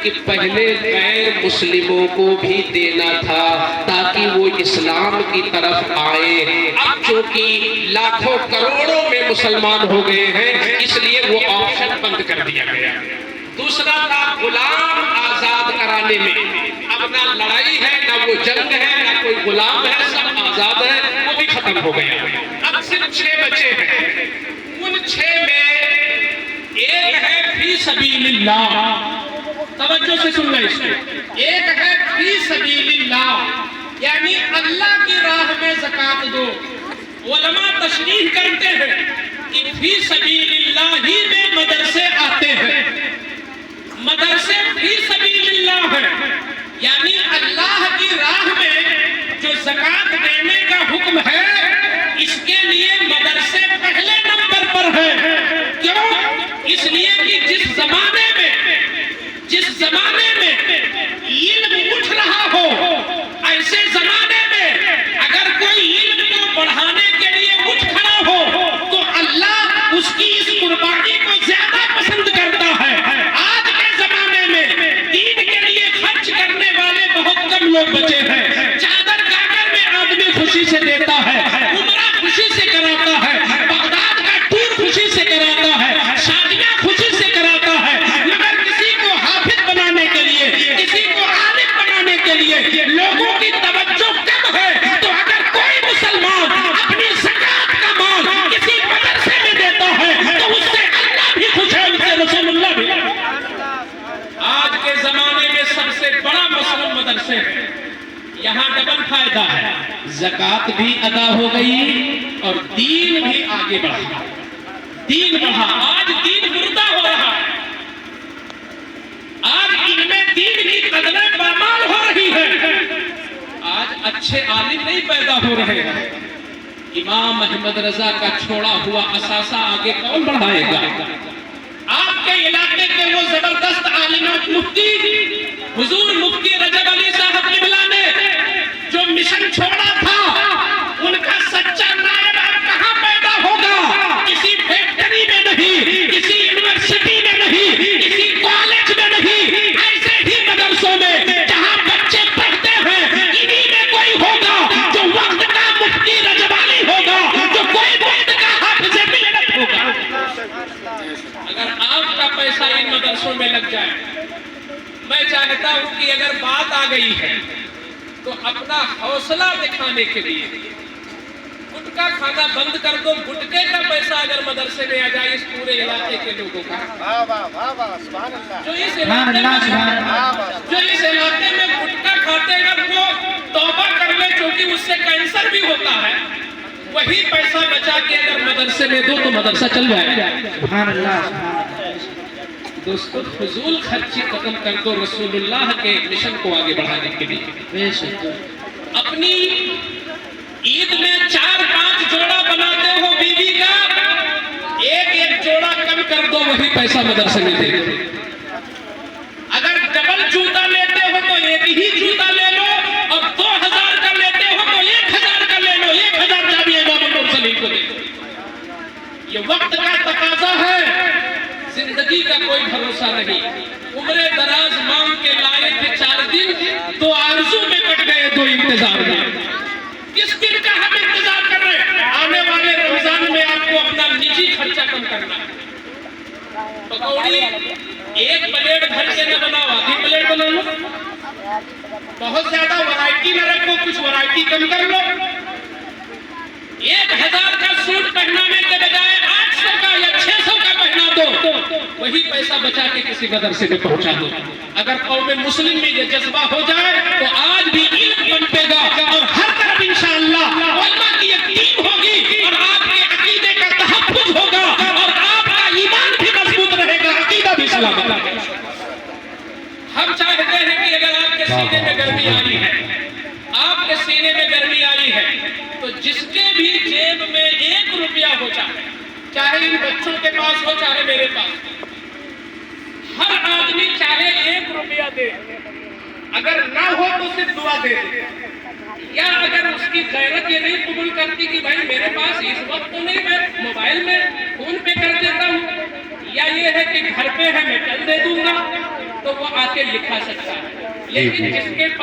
کہ پہلے غیر مسلموں کو بھی دینا تھا تاکہ وہ اسلام کی طرف آئے. اب چونکہ لاکھوں کروڑوں میں مسلمان ہو گئے ہیں اس لیے وہ آپشن بند کر دیا گیا. دوسرا تھا غلام آزاد کرانے میں. اب نہ لڑائی ہے نہ وہ جنگ ہے نہ کوئی غلام ہے, سب آزاد ہے, وہ بھی ختم ہو گیا. اب صرف 6 بچے ہیں. ان 6 میں ایک ہے فی سبیل اللہ. توجہ سے سننا اس کو. ایک ہے فی سبیل اللہ یعنی اللہ کی راہ میں زکوٰۃ دو. علماء تشریح کرتے ہیں کہ فی سبیل اللہ ہی میں مدرسے آتے ہیں. مدرسے فی سبیل اللہ ہے یعنی اللہ کی راہ میں جو زکوٰۃ دینے کا حکم ہے اس کے لیے مدرسے پہلے نمبر پر ہیں. کیوں؟ اس لیے کہ جس زمانے میں علم اٹھ رہا ہو ایسے زمانے میں اگر کوئی علم کو بڑھانے کے لیے اٹھ کھڑا ہو تو اللہ اس کی اس قربانی کو زیادہ پسند کرتا ہے. آج کے زمانے میں دین کے لیے خرچ کرنے والے بہت کم لوگ بچے ہیں. چادر گاگر میں آدمی خوشی سے دیتا ہے, عمرہ خوشی سے کراتا ہے, بغداد کا ٹور خوشی سے کراتا ہے, شادیاں خوشی سے کراتا ہے, مگر کسی کو حافظ بنانے کے لیے, کسی کو عالم بنانے کے لیے لوگوں کی توجہ کم ہے. تو اگر کوئی مسلمان اپنی زکوٰۃ کا مال کسی مدرسے میں دیتا ہے تو اس سے اللہ بھی خوش ہے, اس سے رسول اللہ بھی. آج کے زمانے میں سب سے بڑا مسئلہ مدرسے ہے. یہاں ڈبل فائدہ ہے, زکوٰۃ بھی ادا ہو گئی اور دین بھی آگے بڑھا. دین بڑھا. آج دین مردہ ہو رہا ہے. آج ان میں دین کی قدریں پامال ہو رہی ہیں. آج اچھے عالم نہیں پیدا ہو رہے ہیں. امام احمد رضا کا چھوڑا ہوا اثاثہ آگے کون بڑھائے گا؟ آپ کے علاقے کے وہ زبردست عالم مفتی حضور مفتی رجب علی صاحب قبلہ نے جو مشن چھوڑا تھا ان کا سچا نائب اب کہاں پیدا ہوگا؟ کسی فیکٹری میں نہیں, کسی یونیورسٹی میں نہیں, کسی کالج میں نہیں, ایسے ہی مدرسوں میں جہاں بچے پڑھتے ہیں انہی میں کوئی ہوگا جو وقت کا مفتی رجب علی ہوگا, جو کوئی وقت کا حافظ ملت ہوگا. اگر آپ کا پیسہ ان مدرسوں میں لگ جائے, میں چاہتا ہوں کہ اگر بات آ گئی ہے تو اپنا حوصلہ دکھانے کے لیے گٹکا کھانا بند کر دو. گٹکے کا پیسہ اگر مدرسے میں آ جائے اس پورے علاقے کے لوگوں کا, جو اس علاقے میں گٹکا کھاتے ہیں وہ توبہ کر لے, کیونکہ اس سے کینسر بھی ہوتا ہے. وہی پیسہ بچا کے اگر مدرسے میں دو تو مدرسہ چل جائے گا. سبحان اللہ. دوستو فضول خرچی ختم کر دو رسول اللہ کے مشن کو آگے بڑھانے کے لیے. اپنی عید میں 4-5 جوڑا بناتے ہو بیوی کا, ایک جوڑا کم کر دو, وہی پیسہ مدرسے میں دے دو. اگر ڈبل جوتا لیتے ہو تو ایک ہی جوتا لے لو, اور 2000 کا لیتے ہو تو 1000 کا لے لو. 1000 چابی امام المرسلین کو دے دو. یہ وقت کا تقاضا ہے. زندگی کا کوئی بھروسہ نہیں. عمر دراز مانگ کے لائے تھے 4 دن, 2 آرزو میں کٹ گئے 2 انتظار میں. کس دن کا ہم انتظار کر رہے ہیں؟ آنے والے رمضان میں آپ کو اپنا نجی خرچہ کم کرنا ہے. پکوڑی 1 پلیٹ بھر کے نہ بناؤ, آدھی پلیٹ بنا لو. بہت زیادہ ورائٹی نہ رکھو, کچھ ورائٹی کم کر لو. 1000 کا سوٹ پہنانے کے بجائے 800 کا یا 600 کا پہنا دو. وہی پیسہ بچا کے کسی مدرسے میں پہنچا دو. اگر قوم مسلم میں یہ جذبہ ہو جائے تو آج بھی علم بنتے گا, اور ہر طرف انشاءاللہ علماء کی ایک ٹیم ہوگی, اور آپ کے عقیدے کا تحفظ ہوگا, اور آپ کا ایمان بھی مضبوط رہے گا, عقیدہ بھی سلامت رہے گا. ہم چاہتے ہیں کہ اگر آپ کے سینے میں گرمی آئی ہے, آپ کے سینے میں گرمی آئی ہے, تو جس کے بھی جیب میں 1 روپیہ ہو چاہے ان بچوں کے پاس ہو چاہے میرے پاس, ہر آدمی چاہے 1 روپیہ دے, اگر نہ ہو تو صرف دعا دے دے. یا اگر اس کی غیرت یہ نہیں قبول کرتی کہ بھائی میرے پاس اس وقت تو نہیں, میں موبائل میں فون پے کر دیتا ہوں, یا یہ ہے کہ گھر پہ ہے میں کل دے دوں گا, تو وہ آ کے لکھا سکتا ہے، لیکن جس کے پاس